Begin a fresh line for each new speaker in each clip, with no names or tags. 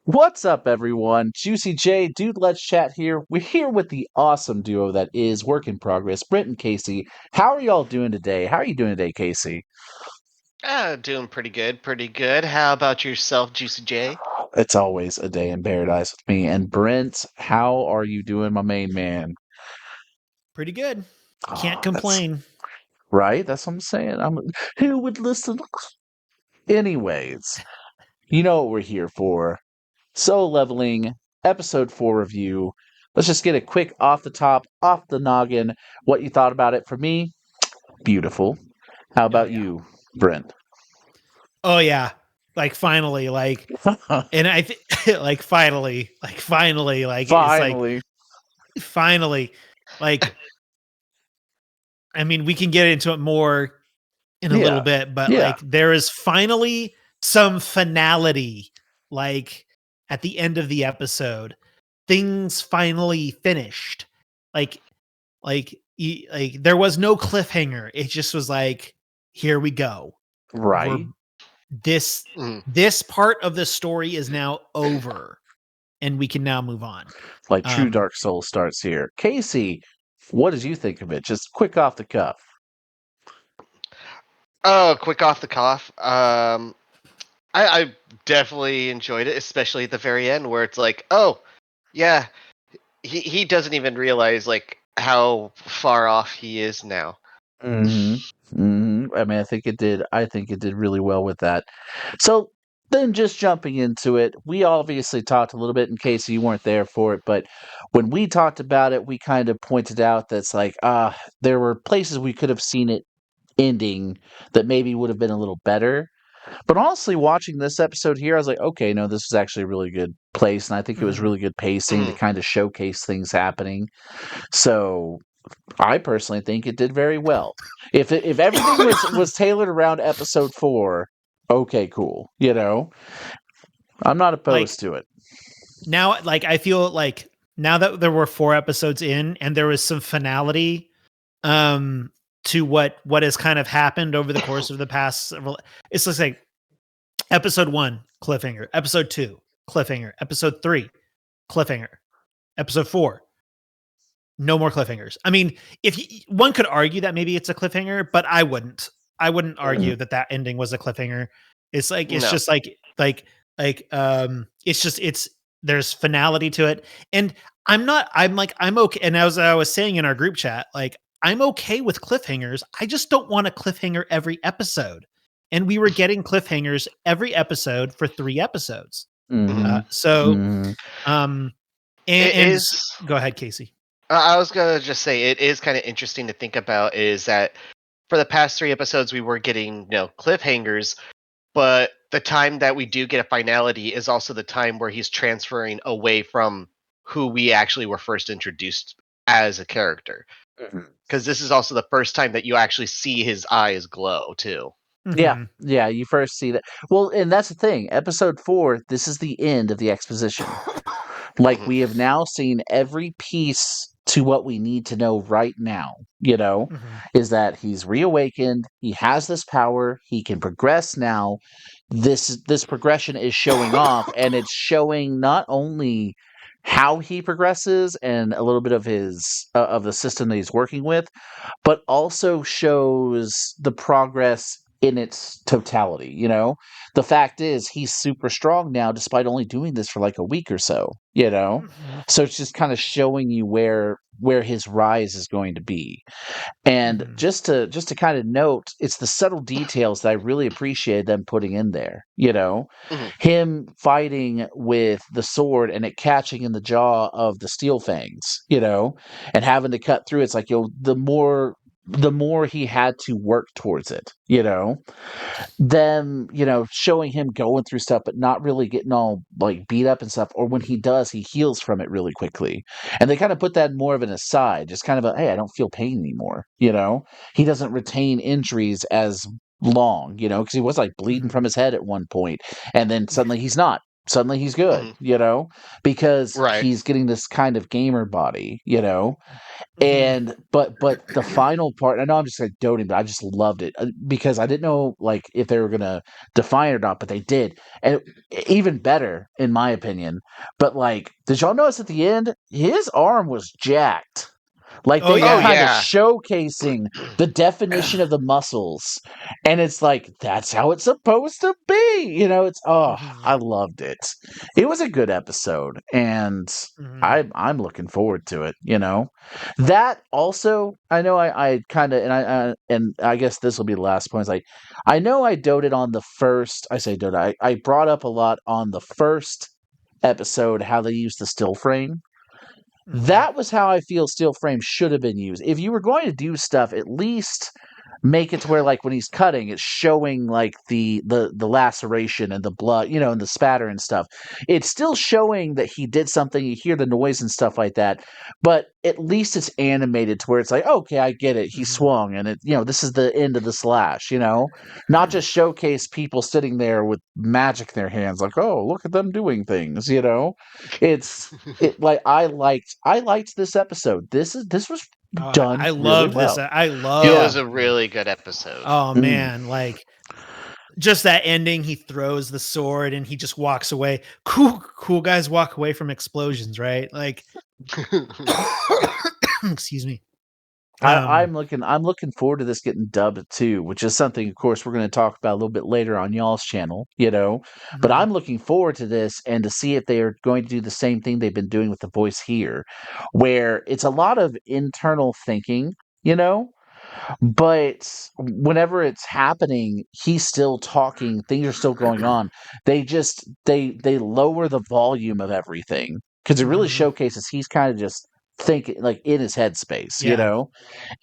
What's up, everyone? Juicy J, Dude Let's Chat here. We're here with the awesome duo that is Work in Progress, Brent and Casey. How are y'all doing today? How are you doing today, Casey?
Doing pretty good, pretty good. How about yourself, Juicy J?
It's always a day in paradise with me. And Brent, how are you doing, my main man?
Pretty good. Can't
That's
complain.
right. That's what I'm saying. Who would listen? Anyways, you know what we're here for. Solo Leveling Episode 4 review. Let's just get a quick off the top, off the noggin, what you thought about it. For me, beautiful. How
Oh
about
yeah.
you, Brent?
Oh yeah. Like finally, and I think finally, it's like
Finally.
finally, like I mean, we can get into it more in a little
Yeah.
bit, but
Yeah.
like there is finally some finality, like at the end of the episode, things finally finished. Like, there was no cliffhanger. It just was like, here we go. We're
Right.
this
Mm.
this part of the story is now over, and we can now move on.
Like true
Um,
Dark Souls starts here. Casey, what did you think of it? Just quick off the cuff.
Oh, quick off the cuff. I definitely enjoyed it, especially at the very end where it's like, oh, yeah, he doesn't even realize like how far off he is now.
Mm-hmm. Mm-hmm. I mean, I think it did really well with that. So then just jumping into it, we obviously talked a little bit in case you weren't there for it, but when we talked about it, we kind of pointed out that's like, there were places we could have seen it ending that maybe would have been a little better. But honestly, watching this episode here, I was like, okay, no, this is actually a really good place, and I think it was
mhm.
really good pacing to
Mm.
kind of showcase things happening. So I personally think it did very well. If everything was tailored around episode 4, okay, cool. I'm not
Like
opposed to it.
now, like I feel like now that there were 4 episodes in, and there was some finality, um, to what has kind of happened over the course of the past several. It's just like episode 1 cliffhanger, episode 2 cliffhanger, episode 3 cliffhanger, episode 4 no more cliffhangers. I mean, one could argue that maybe it's a cliffhanger, but I wouldn't. I wouldn't
Mm.
argue that ending was a cliffhanger. It's
No.
just it's there's finality to it, and I'm okay. And as I was saying in our group chat, like I'm okay with cliffhangers. I just don't want a cliffhanger every episode. And we were getting cliffhangers every episode for 3 episodes.
Mm-hmm.
So,
Mm-hmm.
um,
It
and
is.
go ahead, Casey.
I was gonna just say it is kind of interesting to think about is that for the past 3 episodes we were getting cliffhangers, but the time that we do get a finality is also the time where he's transferring away from who we actually were first introduced as a character.
Mm-hmm.
Because this is also the first time that you actually see his eyes glow too.
Yeah,
Mhm.
yeah, you first see that. Well, and that's the thing. Episode 4, this is the end of the exposition. Like,
Mhm.
we have now seen every piece to what we need to know right now,
Mhm.
is that he's reawakened, he has this power, he can progress now. This progression is showing off, and it's showing not only how he progresses and a little bit of his of the system that he's working with, but also shows the progress in its totality. The fact is he's super strong now despite only doing this for like a week or so.
Mhm.
So it's just kind of showing you where his rise is going to be. And
Mhm.
just to kind of note, it's the subtle details that I really appreciate them putting in there.
Mhm.
Him fighting with the sword and it catching in the jaw of the steel fangs, and having to cut through. It's like, the more he had to work towards it. Them, showing him going through stuff, but not really getting all like beat up and stuff. Or when he does, he heals from it really quickly. And they kind of put that more of an aside, just kind of a, hey, I don't feel pain anymore. He doesn't retain injuries as long, because he was like bleeding from his head at one point, and then suddenly he's not. suddenly he's good,
Mhm.
because
Right.
he's getting this kind of gamer body,
Mhm.
and but the final part, I know I'm just like doting, but I just loved it, because I didn't know like if they were gonna define it or not, but they did, and even better in my opinion. But like, did y'all notice at the end his arm was jacked? Like
Oh
they were
Oh
yeah.
kind of
yeah.
showcasing the definition of the muscles, and it's like that's how it's supposed to be. It's I
Mhm.
loved it. It was a good episode, and
Mhm.
I'm looking forward to it. That also, I know I kind of, and I guess this will be the last point. Is like, I know I doted on the first. I say doted. I brought up a lot on the first episode how they used the still frame.
Mhm.
That was how I feel steel frame should have been used. If you were going to do stuff, at least make it to where, like, when he's cutting, it's showing like the laceration and the blood, and the spatter and stuff. It's still showing that he did something. You hear the noise and stuff like that, but at least it's animated to where it's like, okay, I get it. He
Mhm.
swung, and this is the end of the slash. Not just showcase people sitting there with magic in their hands, like, oh, look at them doing things. It's it like I liked this episode. This was
Oh,
done
I
really
loved this.
well.
I
It
Yeah.
was
loved.
a really good episode.
Oh
Mm.
man, like just that ending. He throws the sword and he just walks away. Cool guys walk away from explosions, right? Like, excuse me.
I'm looking forward to this getting dubbed too, which is something, of course, we're going to talk about a little bit later on y'all's channel. But
Mhm.
I'm looking forward to this and to see if they are going to do the same thing they've been doing with the voice here, where it's a lot of internal thinking, you know, but whenever it's happening, he's still talking, things are still going on. They lower the volume of everything because it really
Mhm.
showcases he's kind of just thinking like in his headspace,
Yeah.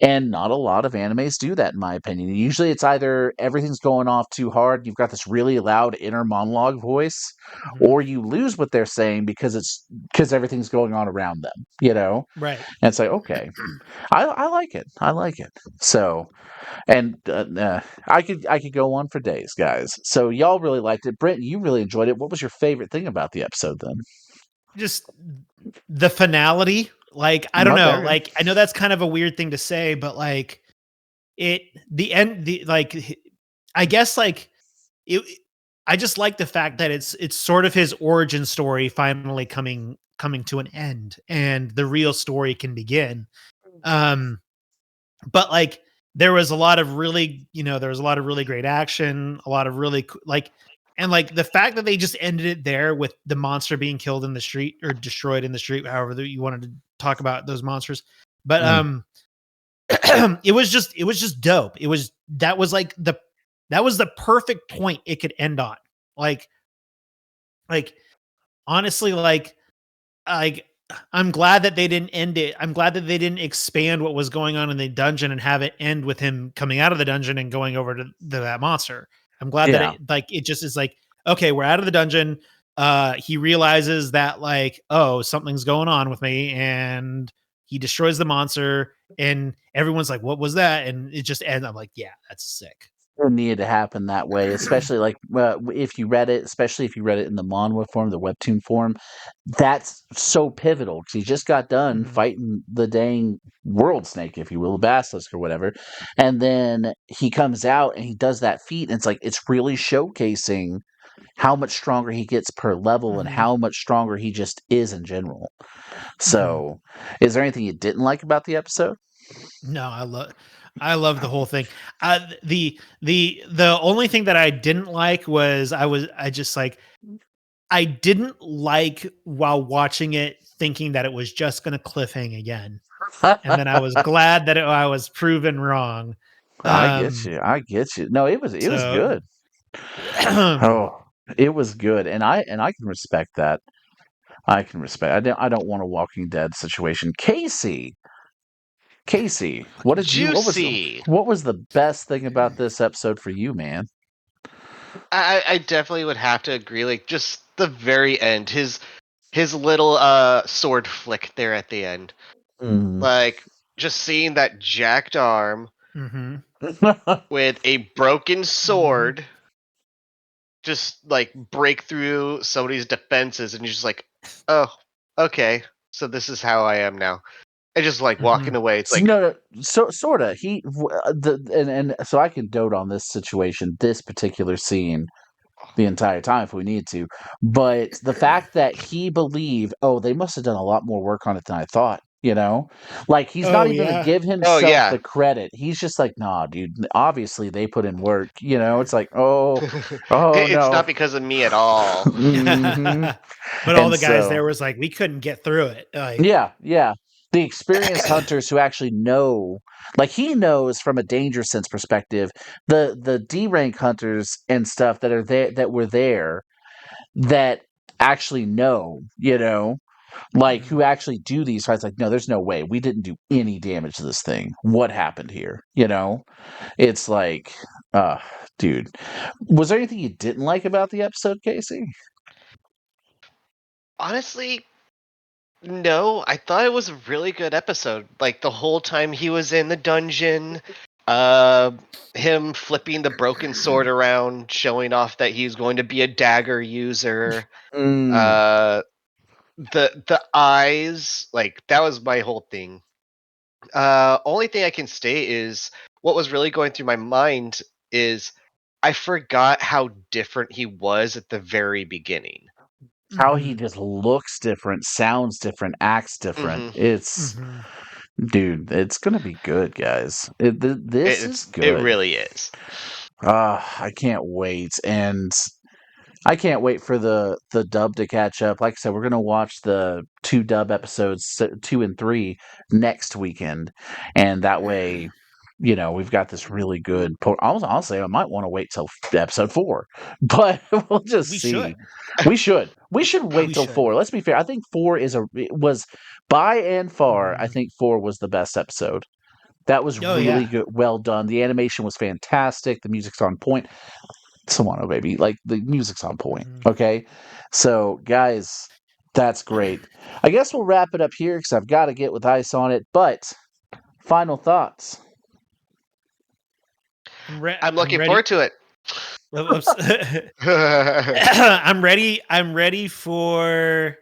and not a lot of animes do that, in my opinion. Usually it's either everything's going off too hard, you've got this really loud inner monologue voice,
Mhm.
or you lose what they're saying because everything's going on around them.
Right.
And it's like, okay, I like it. I like it. So, and I could go on for days, guys. So y'all really liked it. Brent, you really enjoyed it. What was your favorite thing about the episode then?
Just the finality. Like, I don't
Oh,
know.
there you
Like, I know that's kind of a weird thing to say, but like the end, I guess like it. I just like the fact that it's sort of his origin story finally coming to an end, and the real story can begin. Um, but like there was a lot of really, there was a lot of really great action, a lot of really and like the fact that they just ended it there with the monster being killed in the street or destroyed in the street, however that you wanted to talk about those monsters. But
Mm.
it was just dope. That was the perfect point it could end on. Like like honestly, like I'm glad that they didn't end it. I'm glad that they didn't expand what was going on in the dungeon and have it end with him coming out of the dungeon and going over to that monster. I'm glad that
Yeah.
it just is like, okay, we're out of the dungeon. He realizes that like, oh, something's going on with me, and he destroys the monster, and everyone's like, what was that? And it just ends. I'm like, yeah, that's sick.
It needed to happen that way, especially like if you read it, especially if you read it in the manhwa form, the webtoon form. That's so pivotal because he just got done
Mhm.
fighting the dang world snake, if you will, the basilisk or whatever, and then he comes out and he does that feat, and it's like it's really showcasing how much stronger he gets per level and
Mhm.
how much stronger he just is in general.
Mhm.
So, is there anything you didn't like about the episode?
No, I love the whole thing. The only thing that I didn't like was I just like I didn't like while watching it thinking that it was just going to cliffhang again, and then I was glad that I was proven wrong.
I get
Um,
you. I get you. No, it was
so
good. Oh, it was good, and I can respect that. I can respect. I don't want a Walking Dead situation. Casey, what did you?
Juicy.
What was the best thing about this episode for you, man?
I definitely would have to agree. Like just the very end, his little sword flick there at the end.
Mm.
Like just seeing that jacked arm
mhm,
with a broken
mhm,
sword just like break through somebody's defenses, and you're just like, oh, okay, so this is how I am now, and just like walking away. It's like,
no, sorta. And so I can dote on this situation, this particular scene, the entire time if we need to. But the fact that he believed, oh, they must have done a lot more work on it than I thought. Like he's not
Oh
even gonna
yeah.
give
oh
himself
yeah,
the credit. He's just like, nah, dude. Obviously they put in work. It's like, oh
it's
no.
not because of me at all.
hmm
But all
And
the guys
so,
there was like, we couldn't get through it. Like,
yeah. The experienced hunters who actually know, like he knows from a danger sense perspective, the D rank hunters and stuff that are there that were there that actually know, like who actually do these fights. Like, no, there's no way we didn't do any damage to this thing. What happened here? It's like, uh, dude, was there anything you didn't like about the episode, Casey?
Honestly, no, I thought it was a really good episode. Like the whole time he was in the dungeon, uh, him flipping the broken sword around, showing off that he's going to be a dagger user.
Mm.
Uh, the eyes, like that was my whole thing. Only thing I can state is what was really going through my mind is I forgot how different he was at the very beginning.
How he just looks different, sounds different, acts different.
Hmm
Dude, it's gonna be good, guys. This is
It
good.
really is.
I can't wait, and I can't wait for the dub to catch up. Like I said, we're gonna watch the 2 dub episodes, 2 and 3, next weekend, and that way, we've got this really good. I'll say I might want to wait till episode 4, but we'll just
we
see.
should.
We should wait
We
till
should.
4. Let's be fair. I think 4 was by and far. I think 4 was the best episode. That was
Oh
really
yeah.
good, well done. The animation was fantastic. The music's on point. Sawano, baby. Like the music's on point. Okay. So, guys, that's great. I guess we'll wrap it up here because I've got to get with Ice on it. But final thoughts.
I'm
I'm
I'm
looking
ready.
forward to it.
Whoops. I'm ready. I'm ready for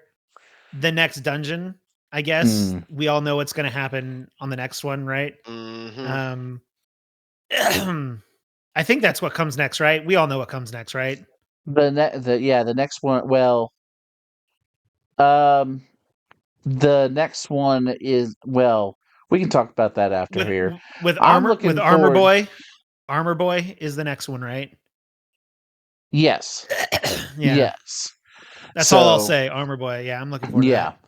the next dungeon. I guess we all know what's going to happen on the next one, right?
hmm
Um, I think that's what comes next, right? We all know what comes next, right?
The next one. Well, um, the next one is we can talk about that after
With
here.
with
I'm
armor with
looking
armor
forward.
boy. Armor boy is the next one, right?
Yes,
Yeah.
yes.
That's all I'll
So
say. Armor boy. Yeah, I'm looking forward to
yeah,
that.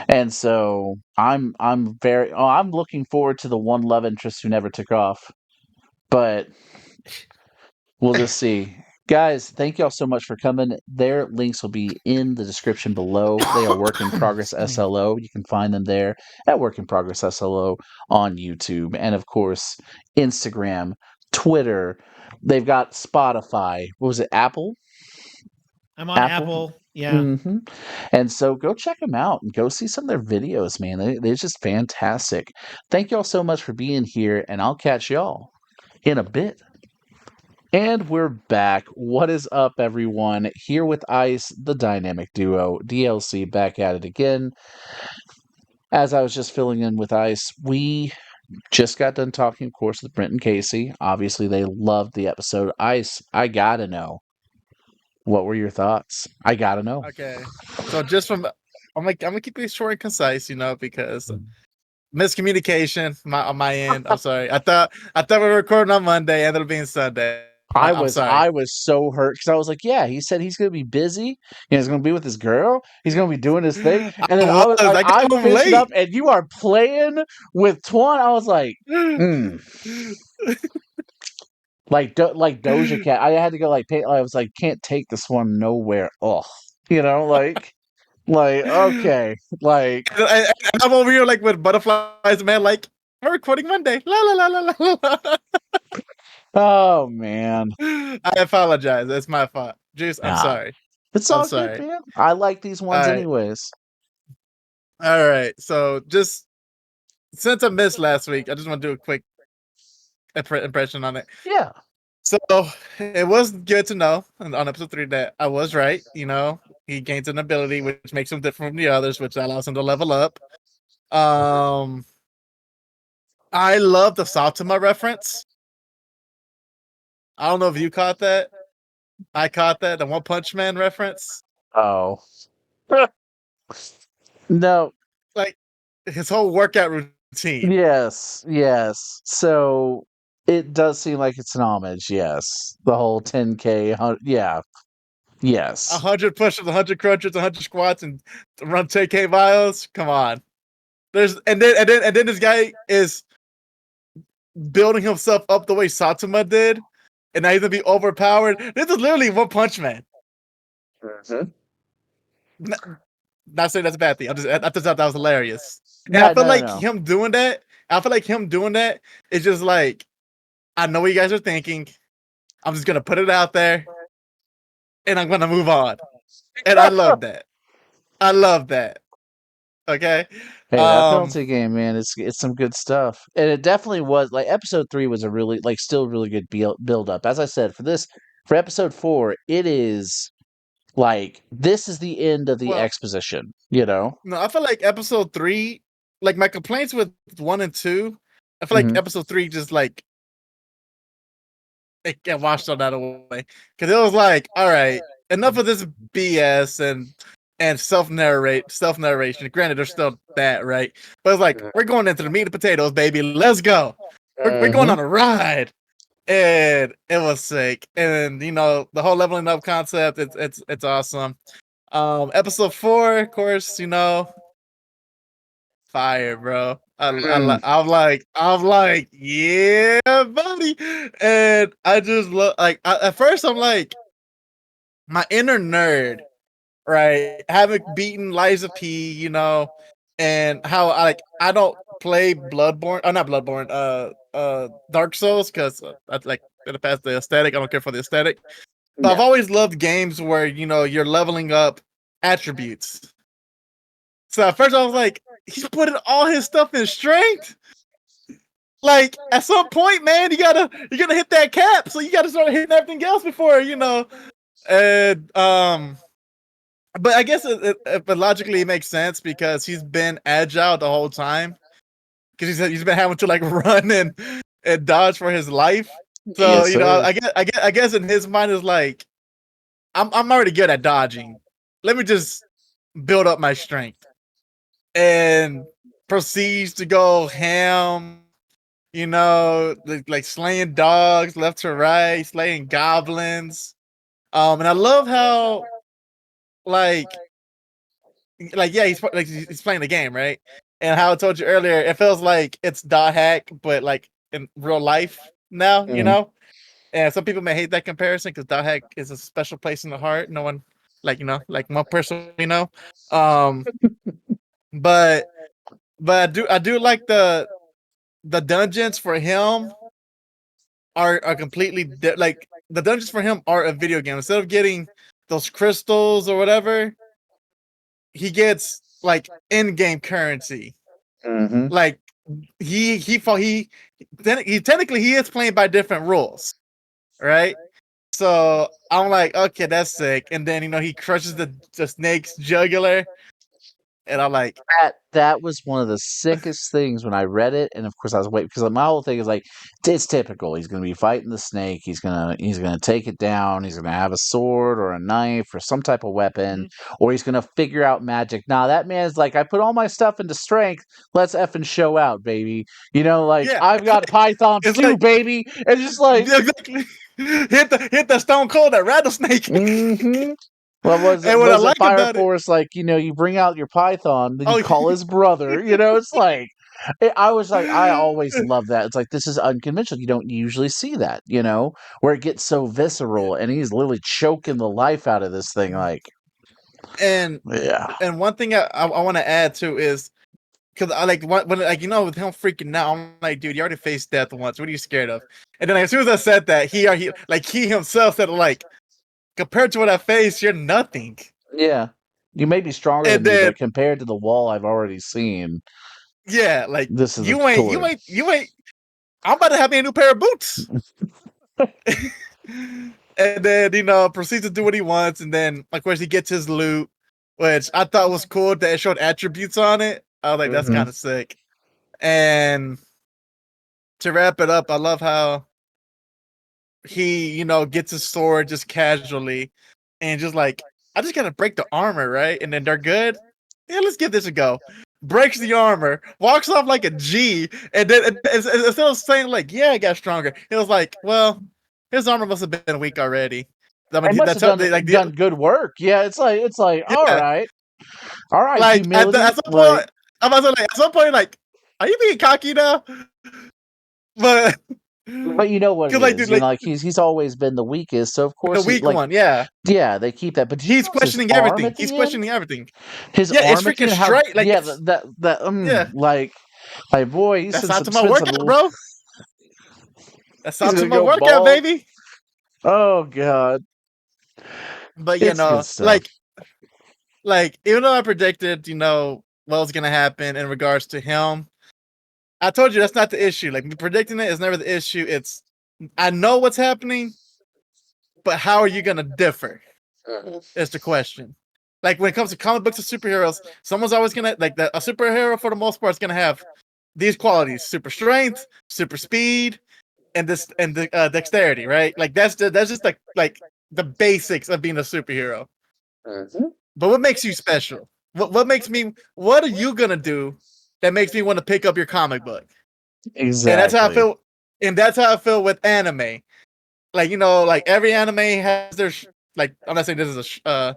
and so I'm looking forward to the one love interest who never took off. But we'll just see. Guys, thank y'all so much for coming. Their links will be in the description below. They are Work in Progress
Excuse me.
SLO. You can find them there at Work in Progress SLO on YouTube. And of course, Instagram, Twitter. They've got Spotify. What was it? Apple?
I'm on
Apple?
Apple. Yeah.
hmm And so go check them out and go see some of their videos, man. They're just fantastic. Thank y'all so much for being here, and I'll catch y'all in a bit. And we're back. What is up, everyone? Here with Ice, the dynamic duo, DLC, back at it again. As I was just filling in with Ice, we just got done talking, of course, with Brent and Casey. Obviously, they loved the episode. Ice, I gotta know. What were your thoughts? I gotta know.
Okay. So just from I'm gonna keep it short and concise, because miscommunication on my end. I'm sorry. I thought we were recording on Monday, ended up being Sunday. I'm sorry.
I was so hurt because I was like, yeah, he said he's gonna be busy. He's gonna be with his girl. He's gonna be doing his thing. And then
I
I'm
got home
finishing
late.
up, and you are playing with Twan. I was like, like Doja Cat. I had to go like pay. I was like, can't take this one nowhere. Ugh, like okay, like
And I'm over here like with butterflies, man. Like we're recording Monday. La la la la la la.
oh man,
I apologize. That's my fault. Juice, I'm
nah,
sorry.
it's
I'm
all good,
sorry.
man. I like these ones
All right.
anyways.
All right. So just since I missed last week, I just want to do a quick impression on it.
Yeah.
So it was good to know on episode 3 that I was right. He gains an ability which makes him different from the others, which allows him to level up. I love the Saitama reference. I don't know if you caught that. I caught that, the One Punch Man reference.
Oh. No.
Like his whole workout routine.
Yes. So it does seem like it's an homage. Yes. The whole 10K. Yeah. Yes.
100 pushes, 100 crunches, 100 squats, and run 10K miles. Come on. And then this guy is building himself up the way Saitama did, and now he's gonna be overpowered. This is literally One Punch Man. Not saying that's a bad thing. I just thought that was hilarious. And I feel like him doing that. I feel like him doing that is just like, I know what you guys are thinking. I'm just gonna put it out there, and I'm gonna move on. And I love that. I love that. Okay.
Hey, that penalty game, man, it's some good stuff, and it definitely was. Like episode 3 was a really still really good build up. As I said, for episode 4, it is like this is the end of the exposition.
No, I feel like episode 3, like my complaints with 1 and 2, I feel like episode 3 just like it get washed all that away, because it was like, all right, enough of this BS and self-narration. Granted, there's still that, right? But it's like, we're going into the meat and potatoes, baby. Let's go. We're going on a ride. And it was sick. And the whole leveling up concept, it's awesome. Episode 4, of course, fire, bro. I'm like, yeah, buddy. And I just love, like, at first I'm like, my inner nerd, right? Having beaten Liza P, and how I don't play Bloodborne. Oh, not Bloodborne. Dark Souls, because I like the past the aesthetic. I don't care for the aesthetic. But I've always loved games where you're leveling up attributes. So at first I was like, he's putting all his stuff in strength. Like at some point, man, you're gonna hit that cap. So you gotta start hitting everything else before, and but I guess but logically it makes sense because he's been agile the whole time. Because he's been having to like run and dodge for his life. So I guess in his mind is like, I'm already good at dodging. Let me just build up my strength. And proceeds to go ham, like slaying dogs left to right, slaying goblins. And I love how like yeah, he's playing the game, right? And how I told you earlier, it feels like it's dot hack, but like in real life now, And some people may hate that comparison because dot hack is a special place in the heart. No one, like one person, but I do like the dungeons for him are completely like the dungeons for him are a video game. Instead of getting those crystals or whatever, he gets like in-game currency. Like he technically he is playing by different rules, right? So I'm like, okay, that's sick. And then he crushes the snake's jugular, and I'm like,
that was one of the sickest things when I read it. And of course I was waiting because my whole thing is like, it's typical. He's going to be fighting the snake. He's gonna take it down. He's going to have a sword or a knife or some type of weapon, or he's going to figure out magic. Nah, that man's like, I put all my stuff into strength. Let's effing show out, baby. I've got pythons too, like, baby. And just like
exactly. hit the stone cold, that rattlesnake.
What was it? Was it Fire Force? Like, you bring out your python, then you call his brother. It's like, I was like, I always love that. It's like, this is unconventional. You don't usually see that, where it gets so visceral, and he's literally choking the life out of this thing. Like,
and one thing I want to add to is, because I like when with him freaking out, I'm like, dude, you already faced death once. What are you scared of? And then as soon as I said that, he himself said, like, compared to what I faced, you're nothing.
Yeah. You may be stronger than me, but compared to the wall I've already seen.
Yeah, like
this is
you ain't I'm about to have me a new pair of boots. And then proceeds to do what he wants, and then of course he gets his loot, which I thought was cool that it showed attributes on it. I was like, that's kind of sick. And to wrap it up, I love how he gets his sword just casually, and just like, I just gotta break the armor, right? And then they're good. Yeah, let's give this a go. Breaks the armor, walks off like a G, and then instead of saying like, "Yeah, I got stronger," it was like, "Well, his armor must have been weak already." I
They
mean,
must
that's
have
how
done
they like
done good work. Yeah, it's like all
yeah,
right,
like
humility.
at some
Like,
point, I'm also like, at some point, like, are you being cocky now? But
but you know what it
because like,
is.
dude,
You know,
like
like he's always been the weakest. So of
the
course he
weak
like
one, yeah,
yeah they keep that. But did you
he's
notice his
questioning
arm
everything.
at
He's
the end?
questioning everything.
His
Yeah, it's
arm at the
freaking
end. How
straight. Like,
yeah
it's
that
yeah.
like boy he's
That's
some
not to my
spent some.
workout, bro. That's
He's
not to
gonna
my
go
workout,
bald.
baby.
Oh god,
But
it's good stuff.
like even though I predicted, what was gonna happen in regards to him, I told you that's not the issue. Like, me predicting it is never the issue. It's, I know what's happening, but how are you gonna differ? Is the question. Like, when it comes to comic books and superheroes, someone's always gonna like a superhero for the most part is gonna have these qualities: super strength, super speed, and the dexterity, right? Like that's just like the basics of being a superhero. But what makes you special? What makes me? What are you gonna do that makes me want to pick up your comic book? And that's how I
Exactly.
feel. And that's how I feel with anime. Like, like every anime has their like. I'm not saying this is a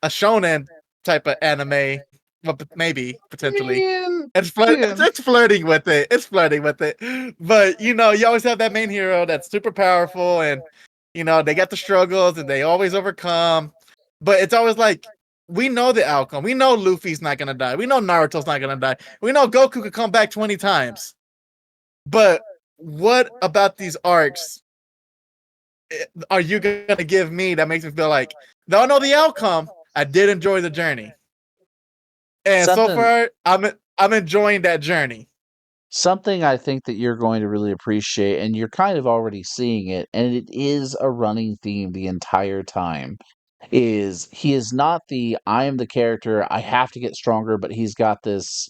shonen type of anime, but maybe potentially.
Man,
It's flirting with it. It's flirting with it. But you always have that main hero that's super powerful, and they got the struggles and they always overcome. But it's always like, we know the outcome. We know Luffy's not gonna die. We know Naruto's not gonna die. We know Goku could come back 20 times. But what about these arcs are you gonna give me that makes me feel like, though I know the outcome, I did enjoy the journey. And so
something
far, I'm enjoying that journey.
something I think that you're going to really appreciate, and you're kind of already seeing it, and it is a running theme the entire time. Is he is not the I am the character, I have to get stronger, but he's got this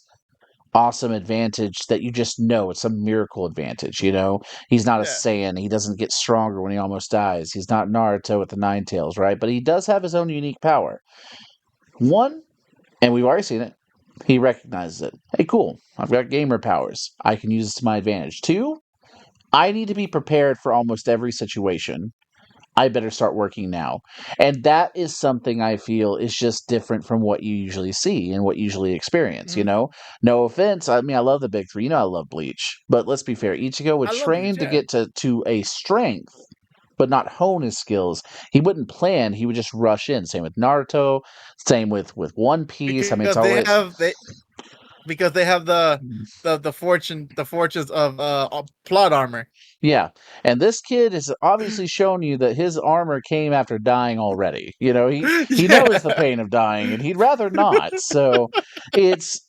awesome advantage that you just know it's a miracle advantage. He's not a
Yeah.
Saiyan, he doesn't get stronger when he almost dies. He's not Naruto with the nine tails, right? But he does have his own unique power. One, and we've already seen it, he recognizes it. Hey, cool. I've got gamer powers. I can use this to my advantage. Two, I need to be prepared for almost every situation. I better start working now. And that is something I feel is just different from what you usually see and what you usually experience.
Mhm.
No offense. I mean, I love the big three. I love Bleach. But let's be fair. Ichigo would
I love Bleach,
train to
yeah.
get to a strength, but not hone his skills. He wouldn't plan. He would just rush in. Same with Naruto. Same with One Piece. I mean, it's
Because they
always
have the fortunes of plot armor.
yeah, and this kid has obviously shown you that his armor came after dying already. He knows the
Yeah.
pain of dying, and he'd rather not. So it's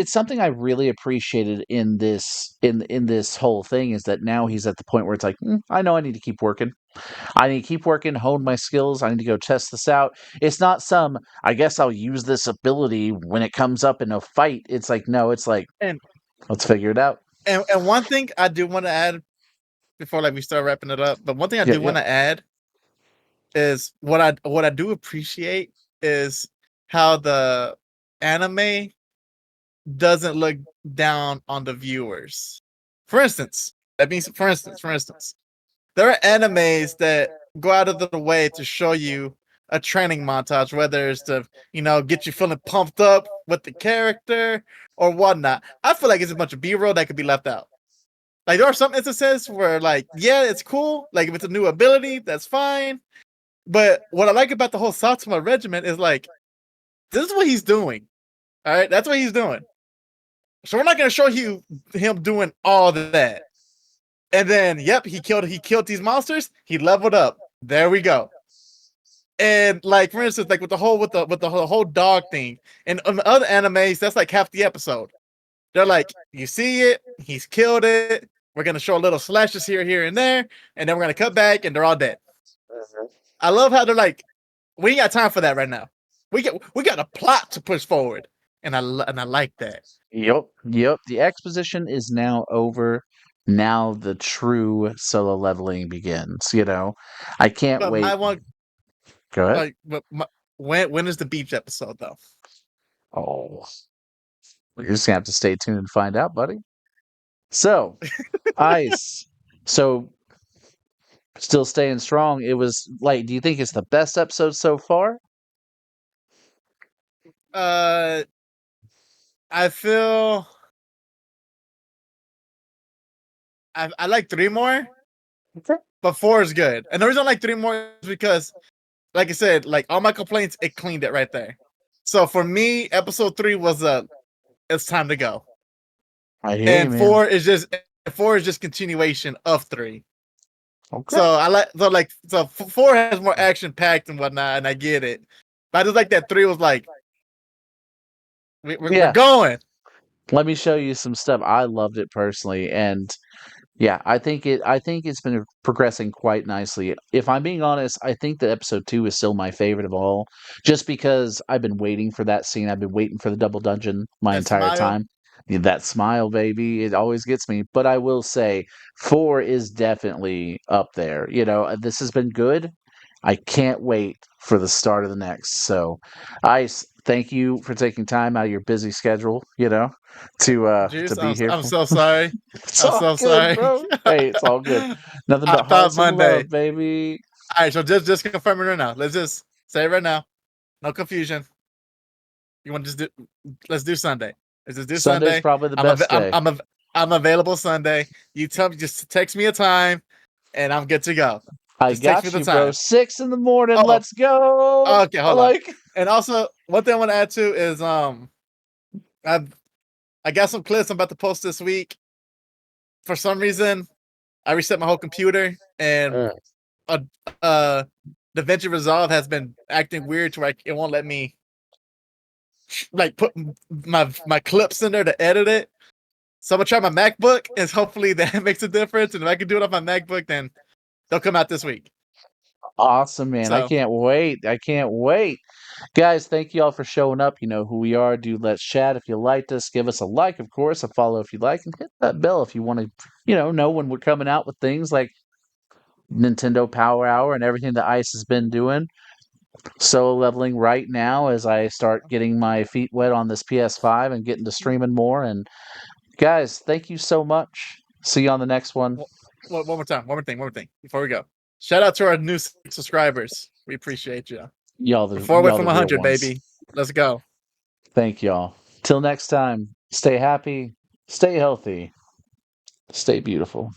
something I really appreciated in this whole thing is that now he's at the point where it's like, I know I need to keep working. I need to keep working, hone my skills. I need to go test this out. It's not some, I guess I'll use this ability when it comes up in a fight. It's like, no, it's like,
And
let's figure it out.
and one thing I do want to add before we start wrapping it up, but one thing I
Yeah,
do
yeah.
want to add is what I do appreciate is how the anime doesn't look down on the viewers. For instance, there are animes that go out of the way to show you a training montage, whether it's to, get you feeling pumped up with the character or whatnot. I feel like it's a bunch of B-roll that could be left out. Like, there are some instances where, like, yeah, it's cool. Like, if it's a new ability, that's fine. But what I like about the whole Satsuma regiment is, like, this is what he's doing. All right, that's what he's doing. So we're not going to show you him doing all that. And then, yep, he killed these monsters. He leveled up. There we go. And like, for instance, like with the whole dog thing, and on the other animes, that's like half the episode. They're like, you see it, he's killed it, We're gonna show a little slashes here, and there, and then we're gonna cut back, and they're all dead. I love how they're like, we ain't got time for that right now. We got a plot to push forward, and I like that.
Yep. The exposition is now over. Now the true solo leveling begins. I can't
But
wait.
my one,
Go ahead.
like, but when is the beach episode though?
Oh, you're just gonna have to stay tuned and find out, buddy. So, Ice. So, still staying strong. It was like, do you think it's the best episode so far?
I feel I like 3 more, but 4 is good. And the reason I like 3 more is because, like I said, like all my complaints, it cleaned it right there. So for me, episode 3 was it's time to go.
I hear you,
And
man.
4 is just continuation of 3.
Okay.
So 4 has more action packed and whatnot, and I get it. But I just like that 3 was like, we're going.
Let me show you some stuff. I loved it personally, and yeah, I think it's been progressing quite nicely. If I'm being honest, I think that episode 2 is still my favorite of all, just because I've been waiting for that scene. I've been waiting for the double dungeon my
That
entire
smile.
time. Yeah, that smile, baby, it always gets me. But I will say, 4 is definitely up there. This has been good. I can't wait for the start of the next. So, Ice, thank you for taking time out of your busy schedule, to
Juice,
be here.
I'm so sorry.
It's
I'm
all
so
good,
sorry.
bro. Hey, it's all good. Nothing
I
but
thought
hearts and
Monday.
love, baby.
All right, so just confirm it right now. Let's just say it right now. No confusion. You want to just do? Let's do Sunday. Let's just do
Sunday's
Sunday.
probably the best day.
I'm available Sunday. You tell me, just text me a time, and I'm good to go.
I
Just text
got
me
you,
the
bro.
time.
6 in the morning.
Oh.
Let's go.
Okay, hold on. And also, one thing I want to add to is I got some clips I'm about to post this week. For some reason, I reset my whole computer, and DaVinci Resolve has been acting weird to where it won't let me like put my clips in there to edit it. So I'm gonna try my MacBook, and hopefully that makes a difference. And if I can do it off my MacBook, then they'll come out this week.
Awesome, man. I
So
can't wait. Guys, thank you all for showing up. You know who we are. Do let's chat. If you liked us, give us a like, of course, a follow if you like, and hit that bell if you want to, know when we're coming out with things like Nintendo Power Hour and everything that Ice has been doing. Solo leveling right now as I start getting my feet wet on this PS5 and getting to streaming more. And guys, thank you so much. See you on the next one.
one more thing before we go. Shout out to our new subscribers. We appreciate you.
Y'all the
4 away
y'all
from
the real
100,
ones.
baby. Let's go.
Thank y'all. Till next time, stay happy, stay healthy, stay beautiful.